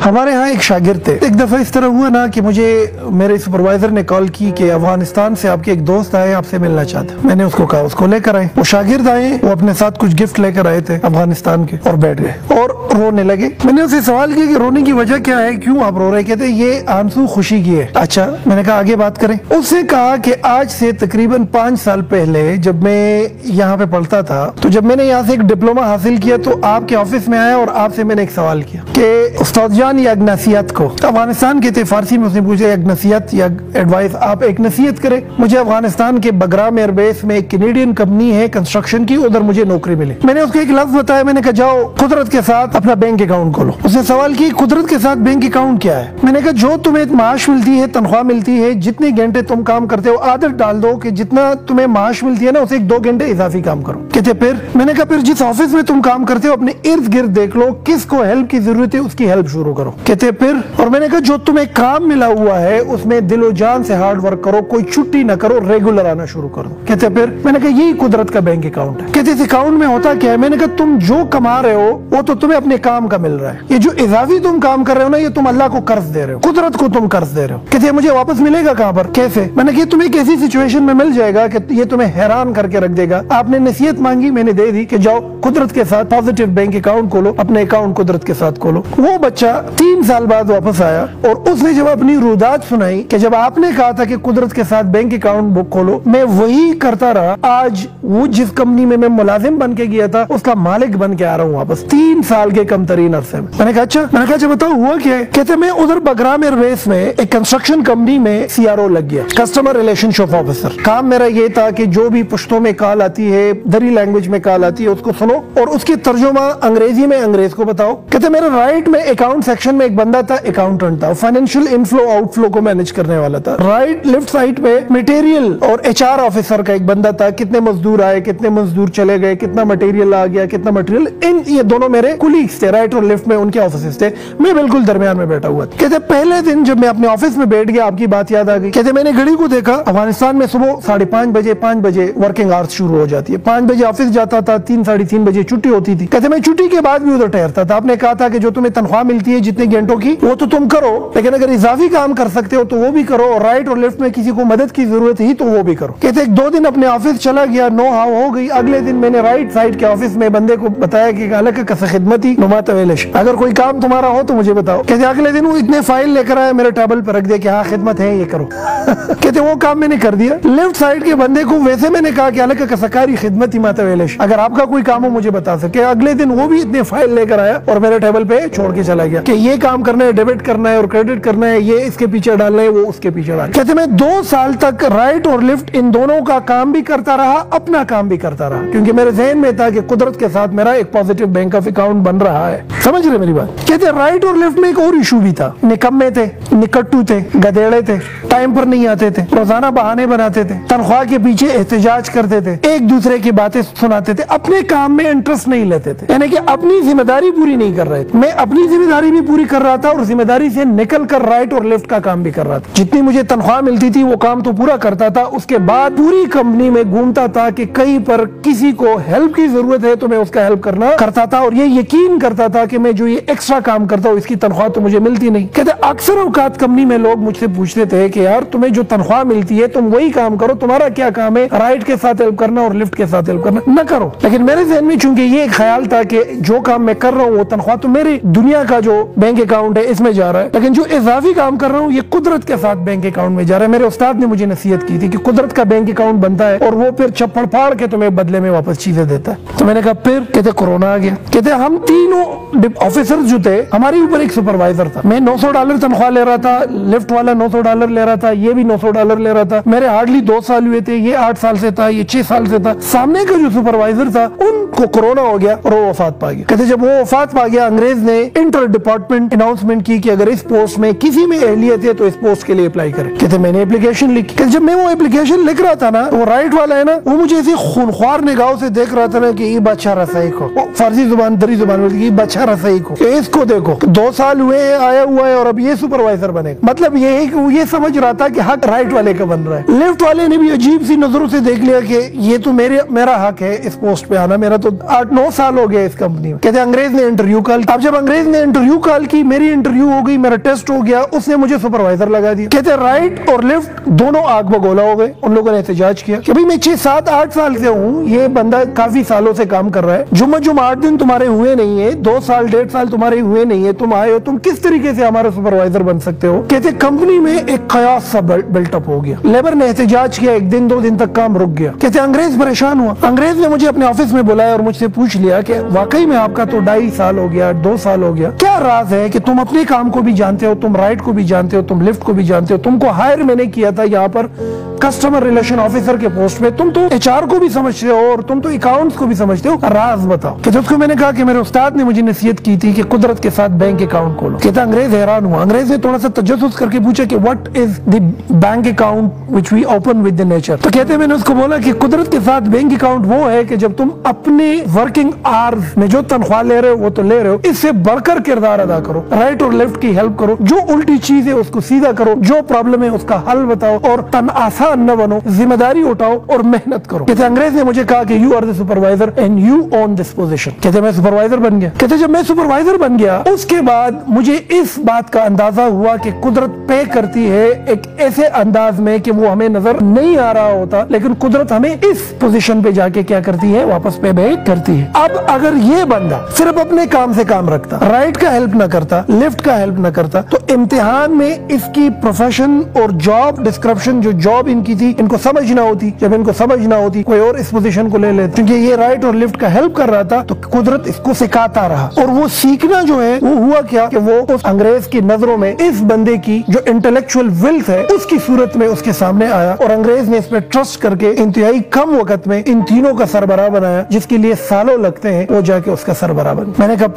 ہمارے ہاں ایک شاگرد تھے. ایک دفعہ اس طرح ہوا نا کہ مجھے میرے سپروائزر نے کال کی کہ افغانستان سے آپ کے ایک دوست آئے, آپ سے ملنا چاہتے. میں نے اس کو کہا اس کو لے کر آئے. وہ شاگرد آئے, وہ اپنے ساتھ کچھ گفٹ لے کر آئے تھے افغانستان کے, اور بیٹھ گئے اور رونے لگے. میں نے اسے سوال کیا کہ رونے کی وجہ کیا ہے, کیوں آپ رو رہے؟ کہتے یہ آنسو خوشی کی ہے. اچھا, میں نے کہا آگے بات کریں. اس نے کہا کہ آج سے تقریباً 5 سال پہلے جب میں یہاں پہ پڑھتا تھا, تو جب میں نے یہاں سے ایک ڈپلوما حاصل کیا تو آپ کے آفس میں آیا اور آپ سے میں نے ایک سوال کیا کہ استاد جان یہ نصیحت کو افغانستان کے تھے, فارسی میں اس نے پوچھا ایک نصیحت یا ایڈوائز, آپ ایک نصیحت کریں مجھے. افغانستان کے بگرام ایئر بیس میں ایک کینیڈین کمپنی ہے کنسٹرکشن کی, ادھر مجھے نوکری ملی. میں نے اس کو ایک لفظ بتایا, میں نے کہا جاؤ قدرت کے ساتھ اپنا بینک اکاؤنٹ کھولو. اس نے سوال کی قدرت کے ساتھ بینک اکاؤنٹ کیا ہے؟ میں نے کہا جو تمہیں معاش ملتی ہے, تنخواہ ملتی ہے, جتنے گھنٹے تم کام کرتے ہو عادت ڈال دو کہ جتنا تمہیں معاش ملتی ہے نا اسے 1-2 گھنٹے اضافی کام کرو. کہتے پھر؟ میں نے کہا پھر جس آفس میں تم کام کرتے ہو اپنے ارد گرد دیکھ لو کس کو ہیلپ کی ضرورت ہے, اس کی ہیلپ شروع کرو. کہتے پھر؟ اور میں نے کہا جو تمہیں کام ملا ہوا ہے اس میں دل و جان سے ہارڈ ورک کرو, کوئی چھٹی نہ کرو, ریگولر آنا شروع کرو. کہتے پھر؟ میں نے کہا یہی قدرت کا بینک اکاؤنٹ ہے. کہتے اس اکاؤنٹ میں ہوتا کیا ہے؟ میں نے کہا تم جو کما رہے ہو وہ تو تمہیں اپنے کام کا مل رہا ہے, یہ جو اضافی تم کام کر رہے ہو نا یہ تم اللہ کو قرض دے رہے ہو, قدرت کو تم قرض دے رہے ہو. کہتے مجھے واپس ملے گا کہاں پر, کیسے؟ میں نے کہا تمہیں ایک ایسی سچویشن میں مل جائے گا کہ یہ تمہیں حیران کر کے رکھ دے گا. آپ نے نصیحت مانگی, میں نے دے دی کہ جاؤ قدرت کے ساتھ پازیٹیو بینک اکاؤنٹ کھولو, اپنے اکاؤنٹ قدرت کے ساتھ کھولو. وہ بچہ 3 سال بعد واپس آیا اور اس نے جب اپنی رودات سنائی کہ جب آپ نے کہا تھا کہ قدرت کے ساتھ بینک اکاؤنٹ بک کھولو, میں وہی کرتا رہا. آج وہ جس کمپنی میں ملازم بن کے گیا تھا اس کا مالک بن کے آ رہا ہوں واپس 3 سال کے کم ترین عرصے میں. میں نے کہا اچھا. میں نے کہا جب بتاؤ ہوا کیا ہے؟ کہتے میں ادھر بگرام ایئر بیس میں ایک کنسٹرکشن کمپنی میں CRO لگ گیا, کسٹمر ریلیشن شپ آفیسر. کام میرا یہ تھا کہ جو بھی پشتوں میں کال آتی ہے, دری لینگویج میں کال آتی ہے, اس کو سنو اور اس کی ترجمہ انگریزی میں انگریز کو بتاؤ. کہتے میرے رائٹ میں اکاؤنٹ سیکشن میں ایک بندہ تھا, اکاؤنٹنٹ تھا, فائنینشیل انفلو آؤٹ فلو کو مینج کرنے والا تھا. رائٹ لیفٹ سائڈ پہ مٹیریل اور HR آفیسر کا ایک بندہ تھا, کتنے مزدور آئے, کتنے مزدور چلے گئے, کتنا مٹیریل آ گیا, کتنا مٹیریل. یہ دونوں میرے کولیگز تھے, رائٹ اور لیفٹ میں ان کے آفیسز تھے, میں بالکل درمیان میں بیٹھا ہوا تھا. کہتے پہلے دن جب میں اپنے آفس میں بیٹھ گیا آپ کی بات یاد آ گئی. کہتے میں نے گھڑی کو دیکھا, افغانستان میں صبح 5:30 بجے ورکنگ آورس شروع ہو جاتی ہے, 5 بجے آفس جاتا تھا, 3-3:30 بجے چھٹی ہوتی تھی. کہتے میں چھٹی کے بعد بھی ادھر ٹھہرتا تھا. آپ نے کہا تھا کہ جو تمہیں تنخواہ ملتی ہے جتنے گھنٹوں کی وہ تو تم کرو, لیکن اگر اضافی کام کر سکتے ہو تو وہ بھی کرو, اور رائٹ اور لیفٹ میں کسی کو مدد کی ضرورت ہی تو وہ بھی کرو. کہتے 1-2 دن اپنے آفس چلا گیا, نو ہاؤ ہو گئی. اگلے دن میں نے رائٹ سائڈ کے آفس میں بندے کو بتایا کہ الگ کا خدمتی نمات ویلش, اگر کوئی کام تمہارا ہو تو مجھے بتاؤ. کہتے اگلے دن وہ اتنے فائل لے کر آیا, میرے ٹیبل پر رکھ دیا کہ ہاں خدمت ہے یہ کرو. کہتے وہ کام میں نے کر دیا. لیفٹ سائڈ کے بندے کو ویسے میں نے کہا کہ الگ کا سکاری خدمتی مات ویلش, اگر آپ کا کوئی کام ہو مجھے بتا سکے. اگلے دن وہ بھی اتنے فائل لے کر آیا اور میرے ٹیبل پہ چھوڑ کے چلا گیا کہ یہ کام کرنا ہے, ڈیبٹ کرنا ہے اور کریڈٹ کرنا ہے, یہ اس کے پیچھے ڈالنا ہے, وہ اس کے پیچھے ڈالنا. کہتے میں 2 سال تک رائٹ اور لیفٹ ان دونوں کا کام بھی کرتا رہا, اپنا کام بھی کرتا رہا, کیونکہ میرے ذہن میں تھا کہ قدرت کے ساتھ میرا ایک پازیٹیو بینک آف اکاؤنٹ بن رہا ہے. سمجھ رہے میری بات؟ کہتے رائٹ اور لیفٹ میں ایک اور ایشو بھی تھا, نکمے تھے, نکٹو تھے, گدیڑے تھے, ٹائم پر نہیں آتے تھے, روزانہ بہانے بناتے تھے, تنخواہ کے پیچھے احتجاج کرتے تھے, ایک دوسرے کی باتیں سناتے تھے, اپنے کام میں انٹرسٹ نہیں لیتے تھے, یعنی کہ اپنی ذمہ داری پوری نہیں کر رہے تھے. میں اپنی ذمہ داری بھی پوری کر رہا تھا اور ذمہ داری سے نکل کر رائٹ اور لیفٹ کا کام بھی کر رہا تھا. جتنی مجھے تنخواہ ملتی تھی وہ کام تو پورا کرتا تھا, اس کے بعد پوری کمپنی میں گھومتا تھا کہ کہیں پر کسی کو ہیلپ کی ضرورت ہے تو میں اس کا ہیلپ کرنا کرتا تھا, اور یہ یقین کرتا تھا کہ میں جو یہ ایکسٹرا کام کرتا ہوں اس کی تنخواہ تو مجھے ملتی نہیں. کہتے اکثر اوقات کمپنی میں لوگ مجھ سے پوچھتے تھے کہ یار تمہیں جو تنخواہ ملتی ہے تم وہی کام کرو, تمہارا کیا کام ہے رائٹ کے ساتھ ہیلپ کرنا اور لیفٹ کے ساتھ ہیلپ کرنا, نہ کرو. لیکن میرے ذہن میں چونکہ یہ ایک خیال تھا کہ جو کام میں کر رہا ہوں وہ تنخواہ تو میری دنیا کا جو بینک اکاؤنٹ ہے اس میں جا رہا ہے, لیکن جو اضافی کام کر رہا ہوں یہ قدرت کے ساتھ بینک اکاؤنٹ میں جا رہا ہے. میرے استاد نے مجھے نصیحت کی تھی کہ قدرت کا بینک اکاؤنٹ بنتا ہے اور وہ پھر چھپڑ پھاڑ کے تمہیں بدلے میں واپس چیزیں دیتا ہے. تو میں نے کہا پھر؟ کہتے کورونا آ گیا. کہتے ہم تینوں آفیسر جو تھے, ہمارے اوپر ایک سپروائزر تھا, میں $900 تنخواہ لے رہا تھا, لیفٹ والا $900 لے رہا تھا, یہ بھی $900 لے رہا تھا. میرے ہارڈلی 2 سال ہوئے تھے, یہ 8 سال سے تھا, یہ 6 سال سے تھا. سامنے کا جو سپروائزر تھا ان کو کورونا ہو گیا اور وہ وفات پا گیا. کہتے جب وہ وفات پا گیا انگریز نے انٹر ڈپارٹمنٹ اناؤنسمنٹ کی کہ اگر اس پوسٹ میں کسی میں اہلیت ہے تو اس پوسٹ کے لیے اپلائی کرے. کہتے میں نے اپلیکیشن لکھی. کہ جب میں وہ اپلیکیشن لکھ رہا تھا نا, وہ رائٹ والا ہے نا, وہ مجھے ایسی خونخوار نگاہوں سے دیکھ رہا تھا نا کہ یہ بادشاہ رسائی کو, فارسی زبان دری زبان میں یہ بادشاہ رسائی کو, اس کو دیکھو 2 سال ہوئے آیا ہوا ہے اور اب یہ سپروائزر بنے. مطلب یہ ہے کہ وہ یہ سمجھ رہا تھا کہ حق رائٹ والے کا بن رہا ہے. لیفٹ والے نے بھی عجیب سی نظروں سے دیکھ لیا کہ یہ تو میرا حق ہے اس پوسٹ پہ آنا, میرا تو 8-9 سال ہو گیا اس کمپنی میں. کہتے انگریز نے انٹرویو کال. اب جب انگریز نے انٹرویو کال سال کی میری انٹرویو ہو گئی, میرا ٹیسٹ ہو گیا, اس نے مجھے سپروائزر لگا دیا. کہتے رائٹ اور لیفٹ دونوں آگ بگولا ہو گئے. ان لوگوں نے احتجاج کیا کہ بھئی میں 6 7 8 سال سے ہوں, یہ بندہ کافی سالوں سے کام کر رہا ہے, جمعہ 8 دن تمہارے ہوئے نہیں ہے, 2 سال 1.5 سال تمہارے ہوئے نہیں ہے, تم آئے ہو, تم کس طریقے سے ہمارا سپروائزر بن سکتے ہو. کہتے کمپنی میں ایک قیاس سا بلٹ اپ ہو گیا. لیبر نے احتجاج کیا, 1 دن 2 دن تک کام رک گیا. کہتے انگریز پریشان ہوا. انگریز نے مجھے اپنے آفس میں بلایا اور مجھ سے پوچھ لیا کہ واقعی میں آپ کا تو 2.5 سال ہو گیا, 2 سال ہو گیا, کیا راز ہے کہ تم اپنے کام کو بھی جانتے ہو, تم رائٹ کو بھی جانتے ہو, تم لیفٹ کو بھی جانتے ہو, تم کو ہائر میں نے کیا تھا یہاں پر کسٹمر ریلیشن آفیسر کے پوسٹ پہ, تم تو HR کو بھی سمجھتے ہو اور تم تو اکاؤنٹس کو بھی سمجھتے ہو, راز بتاؤ. کہ اس کو میں نے کہا کہ میرے استاد نے مجھے نصیحت کی تھی کہ قدرت کے ساتھ بینک اکاؤنٹ کھولو. کہتا انگریز حیران ہوا. انگریز نے تھوڑا سا تجسس کر کے پوچھا کہ what is the bank account which we open with the nature. تو کہتے میں نے اس کو بولا کہ قدرت کے ساتھ بینک اکاؤنٹ وہ ہے کہ جب تم اپنے ورکنگ آورز میں جو تنخواہ لے رہے ہو وہ تو لے رہے ہو, اس سے بڑھ کر کردار ادا کرو, رائٹ اور لیفٹ کی ہیلپ کرو, جو الٹی چیز ہے اس کو سیدھا کرو, جو پرابلم ہے اس کا حل بتاؤ اور تن آسان نہ بنو, ذمہ داری اٹھاؤ اور محنت کرو. کہتے انگریز نے مجھے کہا کہ you are the supervisor and you own this position. کہتے میں سپروائزر بن گیا. کہتے جب میں سپروائزر بن گیا اس کے بعد مجھے اس بات کا اندازہ ہوا کہ قدرت پے کرتی ہے ایک ایسے انداز میں کہ وہ ہمیں نظر نہیں آ رہا ہوتا, لیکن قدرت ہمیں اس پوزیشن پہ جا کے کیا کرتی ہے, واپس پے بیک کرتی ہے. اب اگر یہ بندہ صرف اپنے کام سے کام رکھتا, رائٹ کا ہیلپ نہ کرتا, لیفٹ کا ہیلپ نہ کرتا, تو امتحان میں اس کی پروفیشن اور جاب ڈسکرپشن جو جاب ان کی تھی ان کو سمجھ نہ ہوتی. جب ان کو سمجھ نہ ہوتی کوئی اور اس پوزیشن کو لے لیتے, کیونکہ یہ رائٹ اور لیفٹ کا ہیلپ کر رہا تھا تو قدرت اس کو سکھاتا رہا. اور وہ سیکھنا جو ہے وہ ہوا کیا کہ وہ اس انگریز کی نظروں میں اس بندے کی جو انٹلیکچوئل ویلتھ ہے اس کی صورت میں اس کے سامنے آیا, اور انگریز نے اس پہ ٹرسٹ کر کے انتہائی کم وقت میں ان تینوں کا سربراہ بنایا, جس کے لیے سالوں لگتے ہیں, وہ جا کے اس کا سربراہ بن. میں نے کہا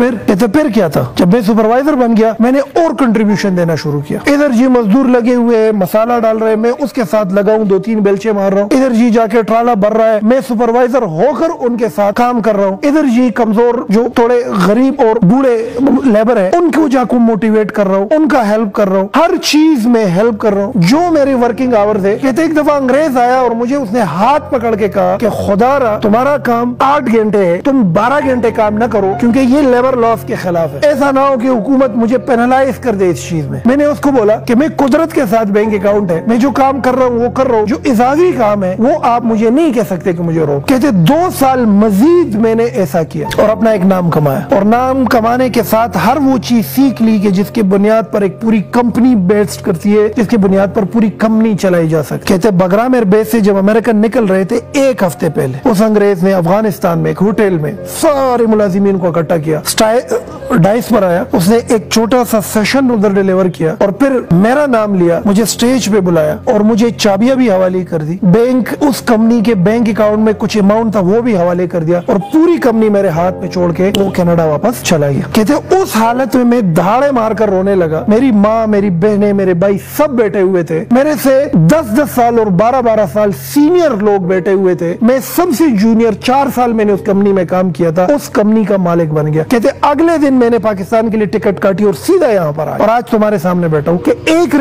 پھر کیا تھا. جب میں سپروائزر بن گیا میں نے اور کنٹریبیوشن دینا شروع کیا. ادھر جی مزدور لگے ہوئے ہیں, مسالہ ڈال رہے ہیں, میں اس کے ساتھ لگا ہوں, 2-3 بیلچے مار رہا ہوں. ادھر جی جا کے ٹرالا بھر رہا ہے, میں سپروائزر ہو کر ان کے ساتھ کام کر رہا ہوں. ادھر جی کمزور جو تھوڑے غریب اور بوڑھے لیبر ہیں ان کو جا کو موٹیویٹ کر رہا ہوں, ان کا ہیلپ کر رہا ہوں, ہر چیز میں ہیلپ کر رہا ہوں جو میری ورکنگ آورز ہے. کہتے ایک دفعہ انگریز آیا اور مجھے اس نے ہاتھ پکڑ کے کہا کہ خدا را تمہارا کام 8 گھنٹے ہے, تم 12 گھنٹے کام نہ کرو کیونکہ یہ لیبر لاس کے خلاف ہے. ایسا نہ ہو کہ حکومت مجھے پینلائز کر دے اس چیز میں. میں نے اس کو بولا کہ میں قدرت کے ساتھ بینک اکاؤنٹ ہے, میں جو کام کر رہا ہوں وہ کر رہا ہوں, جو اضافی کام ہے وہ آپ مجھے نہیں کہہ سکتے کہ مجھے روک. کہتے 2 سال مزید میں نے ایسا کیا اور اپنا ایک نام کمایا, اور نام کمانے کے ساتھ ہر وہ چیز سیکھ لی کہ جس کے بنیاد پر ایک پوری کمپنی بیسڈ کرتی ہے, جس کے بنیاد پر پوری کمپنی چلائی جا سکتی. کہتے بگرامیر بیس سے جب امریکن نکل رہے تھے 1 ہفتے پہلے اس انگریز نے افغانستان میں ایک ہوٹل میں سارے ملازمین کو اکٹھا کیا, ڈائس پر آیا, اس نے ایک چھوٹا سا سیشن ادھر ڈیلیور کیا اور پھر میرا نام لیا, مجھے سٹیج پہ بلایا اور مجھے چابیاں بھی حوالے کر دی. بینک اس کمپنی کے بینک اکاؤنٹ میں کچھ اماؤنٹ تھا وہ بھی حوالے کر دیا اور پوری کمپنی میرے ہاتھ میں چھوڑ کے وہ کینیڈا واپس چلا گیا. کہتے اس حالت میں دھاڑے مار کر رونے لگا. میری ماں, میری بہنیں, میرے بھائی سب بیٹھے ہوئے تھے. میرے سے 10-10 سال اور 12-12 سال سینئر لوگ بیٹھے ہوئے تھے. میں سب سے جونیئر, 4 سال میں نے اس کمپنی میں کام کیا تھا, اس کمپنی کا مالک بن گیا. کہتے اگلے دن میں نے پاکستان کے لیے ٹکٹ کاٹی اور سیدھا یہاں پر آیا اور آج تمہارے سامنے بیٹھا ہوں کہ ایک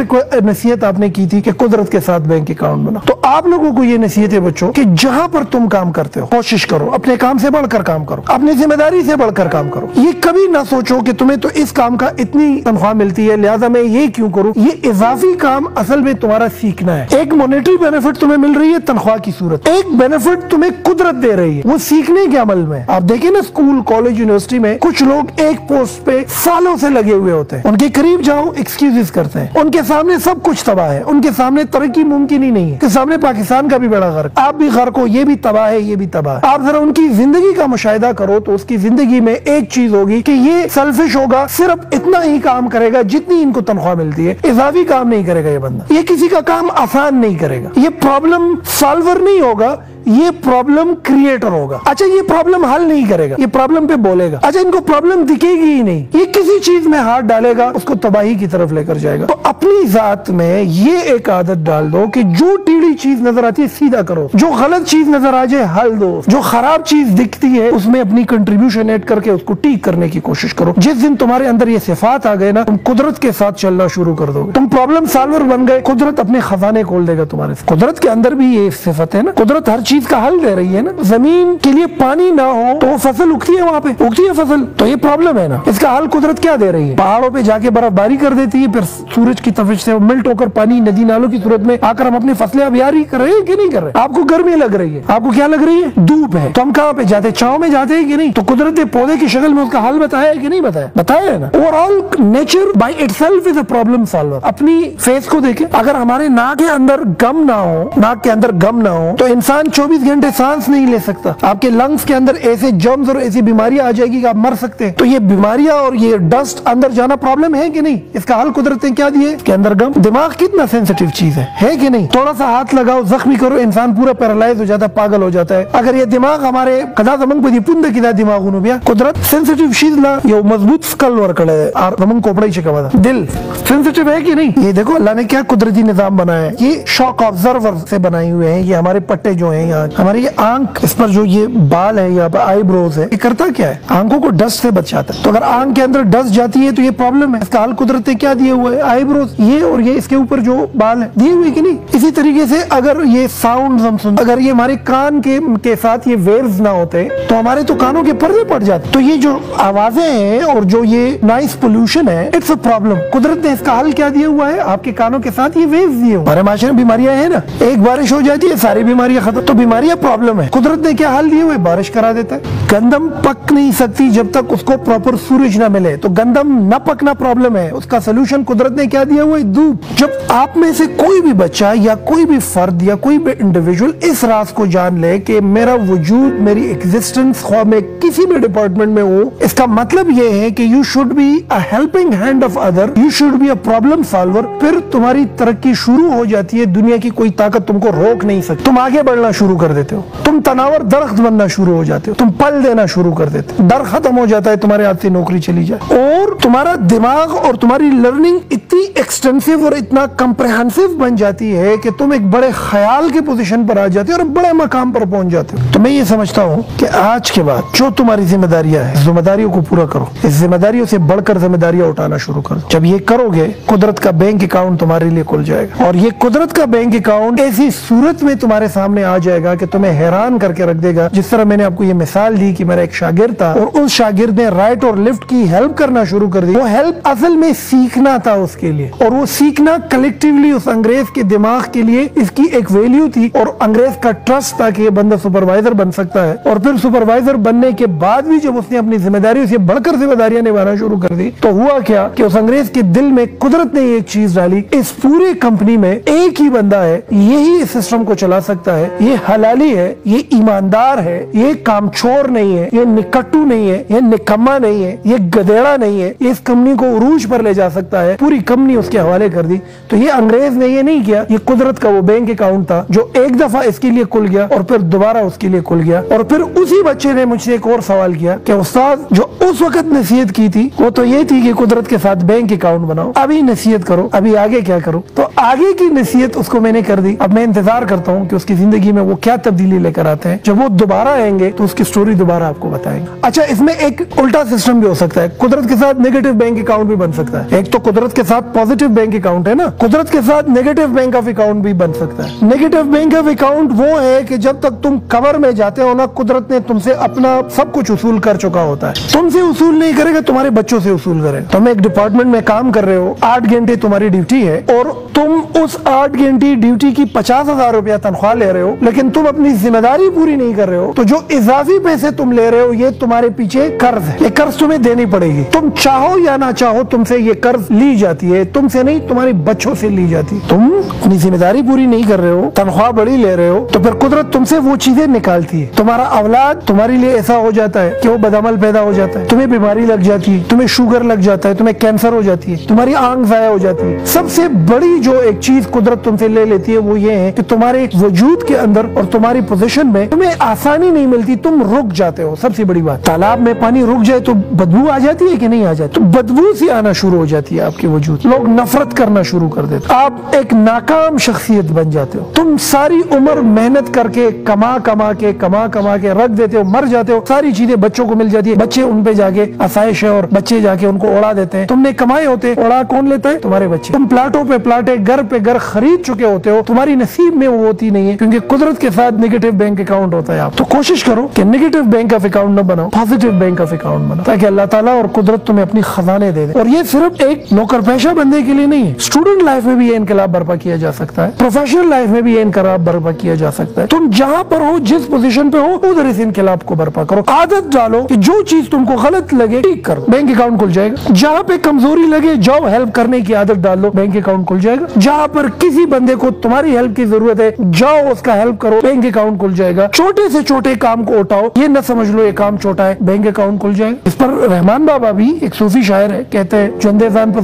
نصیحت آپ نے کی تھی کہ قدرت کے ساتھ بینک اکاؤنٹ بنا. تو آپ لوگوں کو یہ نصیحت ہے بچوں کہ جہاں پر تم کام کرتے ہو کوشش کرو اپنے کام سے بڑھ کر کام کرو, اپنی ذمہ داری سے بڑھ کر کام کرو. یہ کبھی نہ سوچو کہ تمہیں تو اس کام کا اتنی تنخواہ ملتی ہے لہذا میں یہ کیوں کروں. یہ اضافی کام اصل میں تمہارا سیکھنا ہے. ایک مونیٹری بینیفٹ تمہیں مل رہی ہے تنخواہ کی صورت, ایک بینیفٹ تمہیں قدرت دے رہی ہے وہ سیکھنے کے عمل میں. آپ دیکھیں نا اسکول, کالج, یونیورسٹی میں کچھ لوگ ایک پوسٹ پہ سالوں سے لگے ہوئے ہوتے ہیں, ان کے قریب جاؤ ایکسکیوزز کرتے ہیں, ان کے سامنے سب کچھ تباہ ہے, ان کے سامنے ترقی ممکن ہی نہیں ہے, کہ سامنے پاکستان کا بھی بڑا غرق, آپ بھی غرق ہو, یہ بھی تباہ ہے, یہ بھی تباہ ہے. آپ ذرا ان کی زندگی کا مشاہدہ کرو تو اس کی زندگی میں ایک چیز ہوگی کہ یہ سیلفش ہوگا, صرف اتنا ہی کام کرے گا جتنی ان کو تنخواہ ملتی ہے, اضافی کام نہیں کرے گا یہ بندہ, یہ کسی کا کام آسان نہیں کرے گا, یہ پرابلم سالور نہیں ہوگا, یہ پرابلم کریٹر ہوگا. اچھا یہ پرابلم حل نہیں کرے گا, یہ پرابلم پہ بولے گا. اچھا ان کو پرابلم دکھے گی ہی نہیں, یہ کسی چیز میں ہاتھ ڈالے گا اس کو تباہی کی طرف لے کر جائے گا. تو اپنی ذات میں یہ ایک عادت ڈال دو کہ جو ٹیڑھی چیز نظر آتی ہے سیدھا کرو, جو غلط چیز نظر آ جائے حل دو, جو خراب چیز دکھتی ہے اس میں اپنی کنٹریبیوشن ایڈ کر کے اس کو ٹھیک کرنے کی کوشش کرو. جس دن تمہارے اندر یہ صفات آ گئے نا, تم قدرت کے ساتھ چلنا شروع کر دو گے, تم پرابلم سالور بن گئے, قدرت اپنے خزانے کھول دے گا تمہارے. قدرت کے اندر بھی یہ صفت ہے نا, قدرت ہر چیز चीज का हल दे रही है ना। जमीन के लिए पानी ना हो तो वो फसल उगती है, वहाँ पे उगती है फसल, तो ये प्रॉब्लम है ना। इसका हल कुदरत क्या दे रही है? पहाड़ों पे जाके बर्फबारी कर देती है, फिर सूरज की तपिश से मिल्ट होकर पानी नदी नालों की सूरत में आकर हम अपनी फसलें अभियारी कर रहे हैं कि नहीं कर रहे? आपको गर्मी लग रही है, आपको क्या लग रही है? धूप है, तो हम कहाँ पे जाते? छांव में जाते हैं कि नहीं? तो कुदरत ने पौधे की शक्ल में उसका हल बताया है कि नहीं बताया? बताया है ना। Overall nature by itself is a problem solver. अपनी फेस को देखें, अगर हमारे नाक के अंदर गम ना हो, नाक के अंदर गम ना हो तो इंसान 24 घंटे सांस नहीं ले सकता। आपके लंग्स के अंदर ऐसे जर्म्स और ऐसी बीमारियां आ जाएगी कि आप मर सकते हैं। तो ये बीमारियां और ये डस्ट अंदर जाना प्रॉब्लम है कि नहीं? इसका हल कुदरत ने क्या दिए? इसके अंदर गम। दिमाग कितना सेंसिटिव चीज है कि नहीं? थोड़ा सा हाथ लगाओ, जख्मी करो, इंसान पूरा पैरालाइज हो जाता है, पागल हो जाता है। अगर ये दिमाग हमारे कदा जमंग पदी पुंद किदा दिमाग उन्हों बिया कुदरत सेंसिटिव चीज ला, ये मजबूत स्कल वर्क है और जमंग कोपड़ा ही शिका दिल सेंसिटिव है कि नहीं? ये देखो अल्लाह ने क्या कुदरती निजाम बनाया है। ये शॉक ऑब्जर्वर से बनाए हुए हैं। ये हमारे पट्टे जो हैं यहाँ, हमारी ये आंख, इस पर जो ये बाल है, यहाँ पर आईब्रोज है, ये करता क्या है? आंखों को डस्ट से बचाता है। तो अगर आंख के अंदर डस्ट जाती है तो ये प्रॉब्लम है। इसका हल कुदरत ने क्या दिया हुआ है? आईब्रोज, ये और ये इसके ऊपर जो बाल है दिए हुए कि नहीं? इसी तरीके से अगर ये साउंड हम सुन, अगर ये हमारे कान के साथ ये वेव्स ना होते तो हमारे तो कानों के पर्दे पड़ जाते। तो ये जो आवाजें हैं और जो ये नॉइस पोल्यूशन है, इट्स अ प्रॉब्लम। कुदरत ने इसका हल क्या दिया हुआ है? आपके कानों के साथ ये वेव्स दिए हुए। हमारे माशरे में बीमारियां है ना, एक बारिश हो जाती है सारी बीमारियां खत्म। तो बीमारियां प्रॉब्लम है, कुदरत ने क्या हल दिए हुए? बारिश करा देता है। गंदम पक नहीं सकती जब तक उसको प्रॉपर सूरज ना मिले, तो गंदम न पकना प्रॉब्लम है। उसका सोल्यूशन कुदरत ने क्या दिया हुआ है? धूप। जब आप में से कोई भी बच्चा या कोई भी फर्द या कोई भी इंडिविजुअल इस राज को जान ले कि मेरा वजूद, मेरी एग्जिस्टेंस, ख्वाह मैं किसी भी डिपार्टमेंट में हूँ, इसका मतलब ये है कि you should be a helping hand of other, you should be a problem solver. फिर तुम्हारी तरक्की शुरू हो जाती है। दुनिया की कोई ताकत तुमको रोक नहीं सकती। तुम आगे बढ़ना शुरू कर देते हो, तुम तनावर दरख्त बनना शुरू हो जाते हो, तुम पल देना शुरू कर देते हो, डर खत्म हो जाता है, तुम्हारे हाथ से नौकरी चली जाए। और तुम्हारा दिमाग और तुम्हारी लर्निंग इतनी एक्सटेंसिव और इतना कंप्रेहेंसिव बन जाती है कि तुम एक बड़े ख्याल के पोजीशन पर आ जाते हो और बड़े मकाम पर पहुंच जाते हो। तो मैं ये समझता हूँ कि आज के बाद जो तुम्हारी जिम्मेदारियां हैं, जिम्मेदारियों को पूरा करो। इस जिम्मेदारियों से बढ़कर जिम्मेदारियां उठाना शुरू करो। जब ये करोगे, कुदरत का बैंक अकाउंट तुम्हारे लिए खुल जाएगा। और ये कुदरत का बैंक अकाउंट ऐसी सूरत में तुम्हारे सामने आ जाएगा कि तुम्हें हैरान करके रख देगा। जिस तरह मैंने आपको ये मिसाल दी कि मेरा एक शागिर्द था और उस शागिर्द ने राइट और लेफ्ट की हेल्प करना शुरू कर दी। वो हेल्प असल में सीखना था उसके लिए, और वो सीखना कलेक्टिवली उस अंग्रेज के दिमाग के लिए इसकी एक वैल्यू थी और अंग्रेज का ट्रस्ट था कि ये बंदा सुपरवाइजर बन सकता है। और फिर सुपरवाइजर बनने के बाद भी जब उसने अपनी जिम्मेदारियों से बढ़कर जिम्मेदारियां निभाना शुरू कर दी, तो हुआ क्या कि उस अंग्रेज के दिल में कुदरत ने एक चीज डाली, इस पूरी कंपनी में एक ही बंदा है, यही इस सिस्टम को चला सकता है, ये हलाली है, ये ईमानदार है, ये कामचोर नहीं है, ये निकट्टू नहीं है, ये निकम्मा नहीं है, ये गधेड़ा नहीं है, ये इस कंपनी को उरूज पर ले जा सकता है। पूरी कंपनी उसके हवाले कर दी। तो ये अंग्रेज ने ये नहीं किया, ये कुदरत का वो बैंक अकाउंट था जो एक दफा इसके लिए खुल गया और फिर दोबारा उसके लिए खुल गया। और फिर उसी बच्चे ने मुझसे एक और सवाल किया कि उस्ताद, जो उस वक्त नसीहत की थी वो तो ये थी कि कुदरत के साथ बैंक अकाउंट बनाओ, अभी नसीहत करो, अभी आगे क्या करो? तो आगे की नसीहत उसको मैंने कर दी। अब मैं इंतजार करता हूँ कि उसकी जिंदगी में वो क्या तब्दीली लेकर आते हैं। जब वो दोबारा आएंगे तो उसकी स्टोरी दोबारा आपको बताएंगे। अच्छा, इसमें एक उल्टा सिस्टम भी हो सकता है। कुदरत के साथ नेगेटिव बैंक अकाउंट भी बन सकता है। एक तो कुदरत के साथ पॉजिटिव बैंक अकाउंट है ना, कुदरत के साथ नेगेटिव बैंक ऑफ अकाउंट भी बन सकता है। नेगेटिव बैंक ऑफ अकाउंट वो है कि जब तक तुम कब्र में जाते हो ना, कुदरत ने तुमसे अपना सब कुछ उसूल कर चुका होता है। तुमसे उसूल नहीं करेगा, तुम्हारे बच्चों से उसूल करेगा। तुम एक डिपार्टमेंट में काम कर रहे हो, 8 घंटे तुम्हारी ड्यूटी है और तुम उस 8 घंटे ड्यूटी की 50,000 रुपया तनख्वाह ले रहे हो, लेकिन तुम अपनी जिम्मेदारी पूरी नहीं कर रहे हो। तो जो इजाफी पैसे तुम ले रहे हो, ये तुम्हारे पीछे कर्ज है। ये कर्ज तुम्हें देनी पड़ेगी। तुम चाहो या ना चाहो, तुमसे ये कर्ज ली जाती है। तुमसे नहीं, तुम्हारे बच्चों से ली जाती है। तुम अपनी जिम्मेदारी पूरी नहीं कर रहे हो, तनख्वाह बड़ी ले रहे हो, तो फिर कुदरत तुमसे वो चीजें निकालती है। तुम्हारा औलाद तुम्हारे लिए ऐसा हो जाता है कि वो बदअमल पैदा हो जाता है, तुम्हें बीमारी लग जाती है, तुम्हें शुगर लग जाता है, तुम्हें कैंसर हो जाती है, तुम्हारी आंख जाया हो जाती है। सबसे बड़ी जो एक चीज कुदरत तुमसे ले लेती है वो ये है कि तुम्हारे वजूद के अंदर और तुम्हारी पोजीशन में तुम्हें आसानी नहीं मिलती, तुम रुक जाते हो। सबसे बड़ी बात, तालाब में पानी रुक जाए तो बदबू आ जाती है कि नहीं आ जाती? तो बदबू से आना शुरू हो जाती है आपके वजूद। लोग नफरत करना शुरू कर देते, आप एक नाकाम शख्सियत बन जाते हो। तुम सारी उम्र मेहनत करके कमा कमा के रख देते हो, मर जाते हो, सारी चीजें बच्चों को मिल जाती है, बच्चे उन पे जाके आसाइश है और बच्चे जाके उनको उड़ा देते हैं। तुमने कमाए होते, उड़ा कौन लेता है? तुम्हारे बच्चे। तुम प्लाटों पे प्लाटे, घर पे घर खरीद चुके होते हो, तुम्हारी नसीब में वो होती नहीं है, क्योंकि कुदरत के साथ नेगेटिव बैंक अकाउंट होता है। आप तो कोशिश करो कि नेगेटिव बैंक ऑफ अकाउंट न बनाओ, पॉजिटिव बैंक ऑफ अकाउंट बनाओ, ताकि अल्लाह ताला और कुदरत तुम्हें अपनी खजाने दे दे। और ये सिर्फ एक नौकर पेशा बंदे के लिए नहीं है, स्टूडेंट लाइफ में भी ये इनकलाब बर्पा किया जा सकता है, प्रोफेशनल लाइफ में भी ये इनकलाब बर्पा किया जा सकता है। तुम जहां पर हो, जिस पोजीशन पे हो, उधर इस इनकलाब को बर्पा करो। आदत डालो कि जो चीज तुमको गलत लगे ठीक करो, बैंक अकाउंट खुल जाएगा। जहां पे कमजोरी लगे जाओ, हेल्प करने की आदत डाल लो, बैंक अकाउंट खुल जाएगा। जहां पर किसी बंदे को तुम्हारी हेल्प की जरूरत है, जाओ उसका हेल्प करो, बैंक अकाउंट खुल जाएगा। छोटे से छोटे काम को उठाओ, ये न समझ लो ये काम छोटा है, बैंक अकाउंट खुल जाएगा। इस पर रहमान बाबा भी एक सूफी शायर है, कहते हैं जंदेजान पर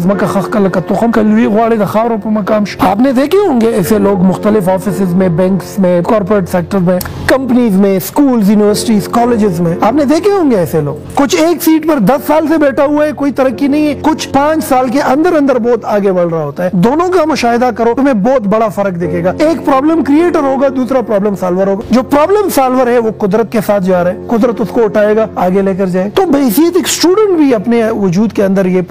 मकाम। आपने देखे होंगे ऐसे लोग मुख्तलिफ ऑफिस में, बैंक्स में, कॉर्पोरेट सेक्टर में, कंपनीज में, स्कूल, यूनिवर्सिटीज, कॉलेजेस में आपने देखे होंगे ऐसे लोग। कुछ एक सीट पर 10 साल से बैठा हुआ है, कोई तरक्की नहीं है, कुछ 5 साल के अंदर अंदर बहुत आगे बढ़ रहा होता है। दोनों का मुशाहिदा करो, तुम्हें बहुत बड़ा फर्क दिखेगा। एक प्रॉब्लम क्रिएटर होगा, दूसरा प्रॉब्लम सॉल्वर होगा। जो प्रॉब्लम सॉल्वर है वो कुदरत के साथ जा रहा है, कुदरत उसको उठाएगा, आगे लेकर जाए। तो बहैसियत एक स्टूडेंट भी अपने वजूद के अंदर ये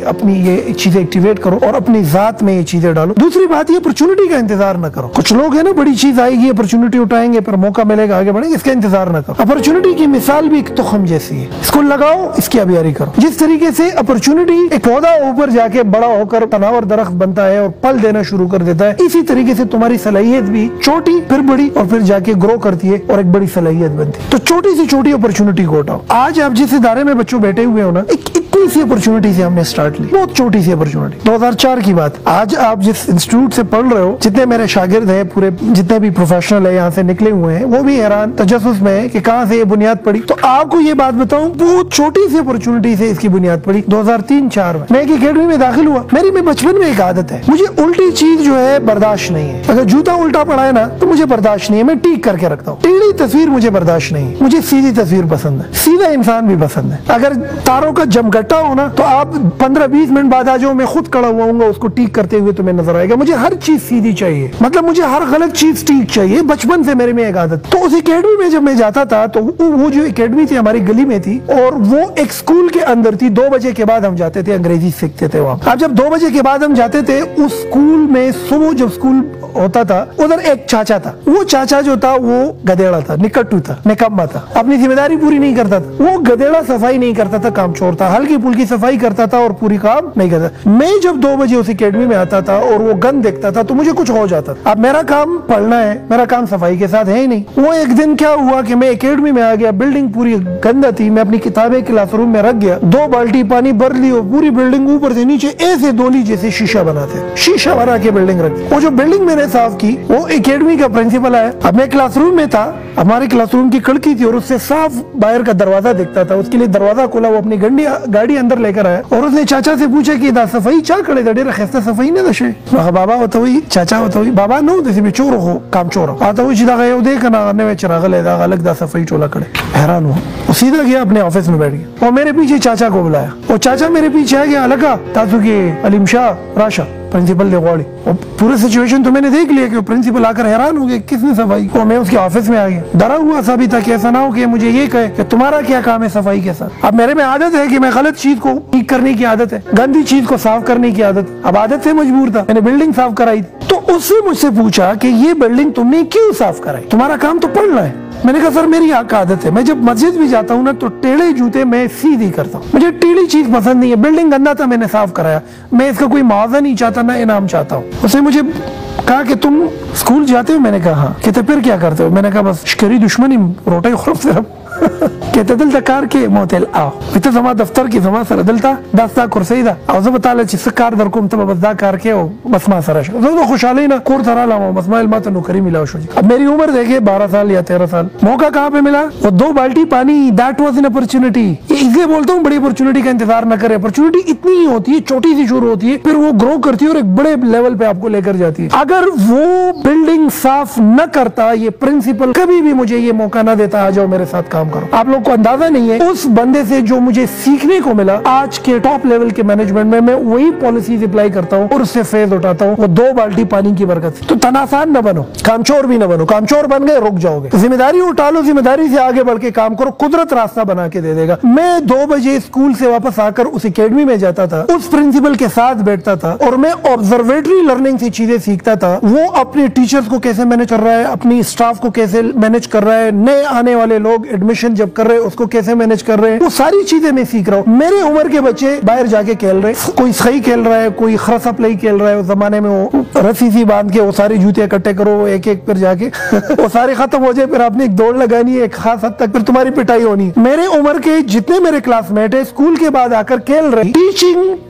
अपनी ये चीजें एक्टिवेट करो और अपनी जात में ये चीजें डालो। दूसरी बात, ये अपॉर्चुनिटी का इंतजार न करो। कुछ लोग है ना, बड़ी चीज आएगी, अपॉर्चुनिटी उठाएंगे, फिर मौका मिलेगा, आगे बढ़ेंगे, इसका इंतजार न करो। अपॉर्चुनिटी की मिसाल भी एक तुखम जैसी है, इसको लगाओ, इसकी आबियारी करो। जिस तरीके से अपॉर्चुनिटी एक पौधा ऊपर जाके बड़ा होकर तनावर दरख्त बनता है और फल देना शुरू कर देता है, इसी तरीके से तुम्हारी सलाहियत भी छोटी फिर बड़ी और फिर जाके ग्रो करती है और एक बड़ी सलाहियत बनती है। तो छोटी से छोटी अपॉर्चुनिटी को उठाओ। आज आप जिस इदारे में बच्चों बैठे हुए हो ना, इतनी सी अपॉर्चुनिटी से हमने स्टार्ट ली, बहुत छोटी सी अपॉर्चुनिटी। 2004 की बात। आज आप जिस इंस्टीट्यूट से पढ़ रहे हो, जितने मेरे शागिर्द हैं, पूरे जितने भी प्रोफेशनल है यहाँ से निकले हुए हैं, वो भी हैरान तजस्सुस में है कि कहाँ से ये बुनियाद पड़ी। तो आपको ये बात बताऊं, बहुत छोटी सी अपॉर्चुनिटी से इसकी बुनियाद पड़ी। 2003-04 में मैं एक एकेडमी में दाखिल हुआ। मेरी बचपन में एक आदत है, मुझे उल्टी चीज जो है बर्दाश्त नहीं है। अगर जूता उल्टा पड़ा है ना तो मुझे बर्दाश्त नहीं है, मैं ठीक करके रखता हूँ। टेढ़ी तस्वीर मुझे बर्दाश्त नहीं है, मुझे सीधी तस्वीर पसंद है, सीधा इंसान भी पसंद है। अगर तारों का जमघटा हो ना तो आप 15-20 मिनट बाद आ जाओ, मैं खुद खड़ा हुआ हूँ, उसको ठीक करते हुए तुम्हें नजर आएगा। मुझे हर चीज सीधी चाहिए, मतलब मुझे हर गलत चीज ठीक चाहिए। बचपन से मेरे में एक आदत। तो उस एकेडमी में जब मैं जाता था तो वो जो एकेडमी थी हमारी गली में थी और वो एक स्कूल के अंदर थी। 2 बजे के बाद हम जाते थे, अंग्रेजी सीखते थे वहाँ। अब जब 2 बजे के बाद हम जाते थे उस स्कूल में, सुबह जब स्कूल होता था, उधर एक चाचा था। वो चाचा जो था वो गधेड़ा था, निकट्टू था, निकम्मा था, अपनी जिम्मेदारी पूरी नहीं करता था। वो गधेड़ा सफाई नहीं करता था, कामचोर था, हल्की फुल्की सफाई करता था और पूरी काम नहीं करता। मैं जब 2 बजे उस एकेडमी में आता था और वो गंद देखता था तो मुझे कुछ हो जाता था। अब मेरा काम पढ़ना है, मेरा काम सफाई के साथ है ही नहीं। वो एक दिन क्या हुआ कि मैं एकेडमी में आ गया, बिल्डिंग पूरी गंदा थी, मैं अपनी किताबें क्लासरूम में रख गया, 2 बाल्टी पानी भर ली और पूरी बिल्डिंग ऊपर से नीचे ऐसे धोली जैसे शीशा बनाते, शीशा बना के बिल्डिंग रख। वो जो बिल्डिंग मैंने साफ की वो एकेडमी का प्रिंसिपल आया। अब मैं क्लासरूम में था, हमारे क्लासरूम की खिड़की थी और उससे साफ बाहर का दरवाजा दिखता था। उसके लिए दरवाजा खोला, वो अपनी गाड़ी अंदर लेकर आया और उसने चाचा से पूछा कि सफाई चा करे दे खस्ता सफाई ना दशे बाबा होता हुई चाचा होता हुई बाबा नो जैसे भी चोर हो काम चोर आता हुई सीधा गया देखा ना आने में चिराग ले अलग दा सफाई टोला करे। हैरान हुआ, वो सीधा गया अपने ऑफिस में बैठ गया और मेरे पीछे चाचा को बुलाया और चाचा मेरे पीछे आ गया, अलगा ताजू के अलीम शाह राशा प्रिंसिपल देवाड़ी। और पूरे सिचुएशन तो मैंने देख लिया कि प्रिंसिपल आकर हैरान हो गया किसने सफाई। और मैं उसके ऑफिस में आ गया, डरा हुआ सा भी था कि ऐसा ना हो कि मुझे ये कहे कि तुम्हारा क्या काम है सफाई के साथ। अब मेरे में आदत है कि मैं गलत चीज को ठीक करने की आदत है, गंदी चीज को साफ करने की आदत। अब आदत से मजबूर था, मैंने बिल्डिंग साफ कराई। तो उससे मुझसे पूछा कि ये बिल्डिंग तुमने क्यों साफ कराई, तुम्हारा काम तो पढ़ना है। मैंने कहा सर मेरी आदत है, मैं जब मस्जिद भी जाता हूँ ना तो टेढ़े जूते मैं सीधी करता हूँ, मुझे टेढ़ी चीज पसंद नहीं है। बिल्डिंग गंदा था, मैंने साफ कराया, मैं इसका कोई मुआवजा नहीं चाहता ना इनाम चाहता हूँ। उसने मुझे कहा कि तुम स्कूल जाते हो, मैंने कहा हाँ। कहते फिर क्या करते हो, मैंने कहा बस शकरी दुश्मनी रोटा खुरफ सिर्फ कहते दिल कार के मोतेल आओ इतना जमा दफ्तर की जमा सर दिलता दास्ता कुर्सीदा और जब ताले चिस्कार दर को तब बस दा कार के बस मा सरश तो खुशहाली ना कोर तरह लाओ बस मा इल्मा तो नौकरी मिला हो। अब मेरी उम्र देखे 12 साल या 13 साल। मौका कहाँ पे मिला, वो 2 बाल्टी पानी, दैट वाज एन अपॉर्चुनिटी। इसलिए बोलता हूँ बड़ी अपॉर्चुनिटी का इंतजार न करे। अपॉर्चुनिटी इतनी ही होती है, छोटी सी शुरू होती है, फिर वो ग्रो करती है और एक बड़े लेवल पे आपको लेकर जाती है। अगर वो बिल्डिंग साफ न करता, ये प्रिंसिपल कभी भी मुझे ये मौका न देता आ जाओ मेरे साथ काम काम करो। आप लोग को अंदाजा नहीं है उस बंदे से जो मुझे सीखने को मिला, आज के टॉप लेवल के मैनेजमेंट में मैं वही पॉलिसीज अप्लाई करता हूँ और उससे फेज उठाता हूँ, वो 2 बाल्टी पानी की बरकत से। तो तनासान न बनो, कामचोर भी न बनो। कामचोर बन गए रुक जाओगे। जिम्मेदारी उठा लो, जिम्मेदारी से आगे बढ़ के काम करो, कुदरत रास्ता बना के दे देगा। मैं 2 बजे स्कूल से वापस आकर उस एकेडमी में जाता था, उस प्रिंसिपल के साथ बैठता था और मैं ऑब्जर्वेटरी लर्निंग से चीजें सीखता था। वो अपने टीचर्स को कैसे मैनेज कर रहा है, अपनी स्टाफ को कैसे मैनेज कर रहा है, नए आने वाले लोग एडमिशन जब कर रहे हैं उसको कैसे मैनेज कर रहे हैं, वो सारी चीजें मैं सीख रहा हूँ। मेरे उम्र के बच्चे बाहर जाके खेल रहे, कोई सही खेल रहा है, कोई खरसा प्ले खेल रहा है। उस जमाने में वो रस्सी सी बांध के वो सारे जूते इकट्ठे करो, एक एक पर जाके वो सारे खत्म हो जाए, फिर आपने एक दौड़ लगानी है एक खास हद तक, फिर तुम्हारी पिटाई होनी। मेरे उम्र के जितने मेरे क्लासमेट है स्कूल के बाद आकर खेल रहे,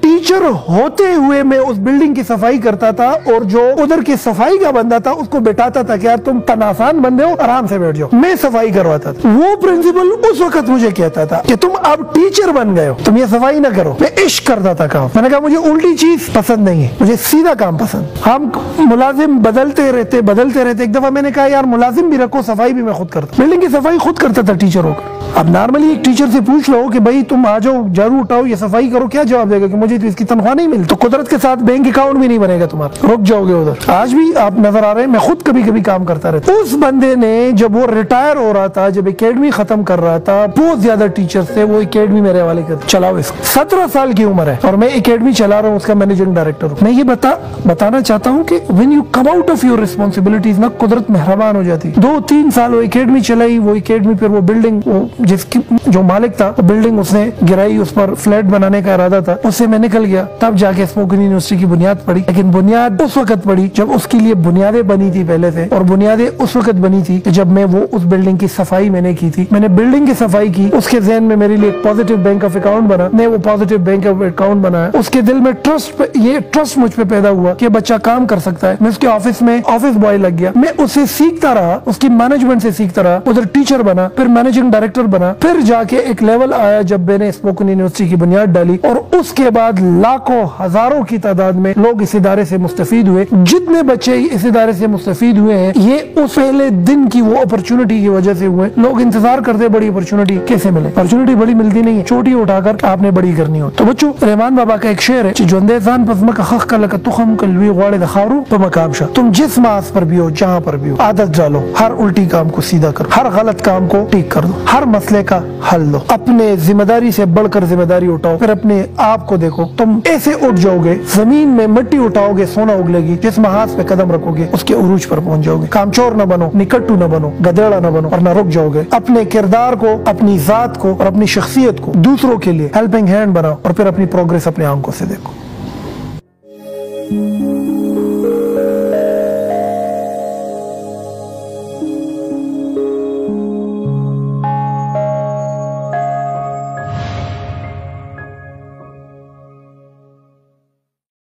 टीचर होते हुए मैं उस बिल्डिंग की सफाई करता था और जो उधर की सफाई का बंदा था उसको बैठाता था कि यार तुम तनासान बंदे हो, आराम से बैठ जाओ। मैं सफाई करवाता था। वो प्रिंसिपल उस वक्त मुझे कहता था कि तुम अब टीचर बन गए हो, तुम ये सफाई ना करो। मैं इश्क करता था काम। मैंने कहा मुझे उल्टी चीज पसंद नहीं है, मुझे सीधा काम पसंद। हम मुलाजिम बदलते रहते। एक दफा मैंने कहा यार मुलाजिम भी रखो, सफाई भी मैं खुद करता। बिल्डिंग की सफाई खुद करता था टीचर होकर। अब नॉर्मली एक टीचर से पूछ लो कि भाई तुम आ जाओ, झाड़ू उठाओ, ये सफाई करो, क्या जवाब देगा कि मुझे तो इसकी तनख्वाह नहीं मिली। तो कुदरत के साथ बैंक अकाउंट भी नहीं बनेगा तुम्हारा, रुक जाओगे उधर। आज भी आप नजर आ रहे हैं, मैं खुद कभी कभी काम करता रहता। उस बंदे ने जब वो रिटायर हो रहा था, जब एकेडमी खत्म कर रहा था, बहुत ज्यादा टीचर्स थे, वो एकेडमी मेरे हवाले कर चलाओ इसको। 17 साल की उम्र है और मैं एकेडमी चला रहा हूँ, उसका मैनेजिंग डायरेक्टर हूँ। मैं ये बताना चाहता हूँ कि when you come out of your responsibilities ना, कुदरत मेहरबान हो जाती। 2-3 साल वो एकेडमी चलाई, वो एकेडमी फिर वो बिल्डिंग, जिसकी जो मालिक था वो बिल्डिंग उसने गिराई, उस पर फ्लैट बनाने का इरादा था, उससे मैं निकल गया। तब जाके स्पोकन यूनिवर्सिटी की बुनियाद पड़ी, लेकिन बुनियाद उस वक्त पड़ी जब उसके लिए बुनियादें बनी थी पहले से, और बुनियादें उस वक्त बनी थी जब मैं वो उस बिल्डिंग की सफाई मैंने की थी। मैंने बिल्डिंग की सफाई की, उसके ज़हन में मेरे लिए एक पॉजिटिव बैंक ऑफ अकाउंट बना, मैं वो पॉजिटिव बैंक ऑफ अकाउंट बनाया। उसके दिल में ट्रस्ट मुझ पे पैदा हुआ कि बच्चा काम कर सकता है। मैं उसके ऑफिस में ऑफिस बॉय लग गया। मैं उससे सीखता रहा, उसकी मैनेजमेंट से सीखता रहा, उधर टीचर बना, फिर मैनेजिंग डायरेक्टर बना, फिर जाके एक लेवल आया जब मैंने स्पोकन यूनिवर्सिटी की बुनियाद डाली, और उसके बाद लाखों हजारों की तादाद में लोग इस इदारे से मुस्तफीद हुए। जितने बच्चे इस इदारे से मुस्तफीद हुए हैं, ये उस पहले दिन की वो अपॉर्चुनिटी की वजह से हुए। लोग इंतजार करते बड़ी अपॉर्चुनिटी कैसे मिले, अपॉर्चुनिटी बड़ी मिलती नहीं है, छोटी उठाकर आपने बड़ी करनी हो। तो बच्चों, रहमान बाबा का एक शेर है, तुम जिस मास पर भी हो, जहाँ पर भी हो, आदत डालो, हर उल्टी काम को सीधा करो, हर गलत काम को ठीक कर दो, हर मसले का हल दो, अपने जिम्मेदारी से बढ़कर जिम्मेदारी उठाओ, फिर अपने आप को देखो। तुम ऐसे उठ जाओगे, जमीन में मिट्टी उठाओगे, सोना उगलेगी। जिस महाज पे कदम रखोगे उसके उरूज पर पहुंच जाओगे। कामचोर न बनो, निकट्टू न बनो, गधेड़ा न बनो, और न रुक जाओगे। अपने किरदार को, अपनी जात को और अपनी शख्सियत को दूसरों के लिए हेल्पिंग हैंड बनाओ, और फिर अपनी प्रोग्रेस अपने आंखों से देखो।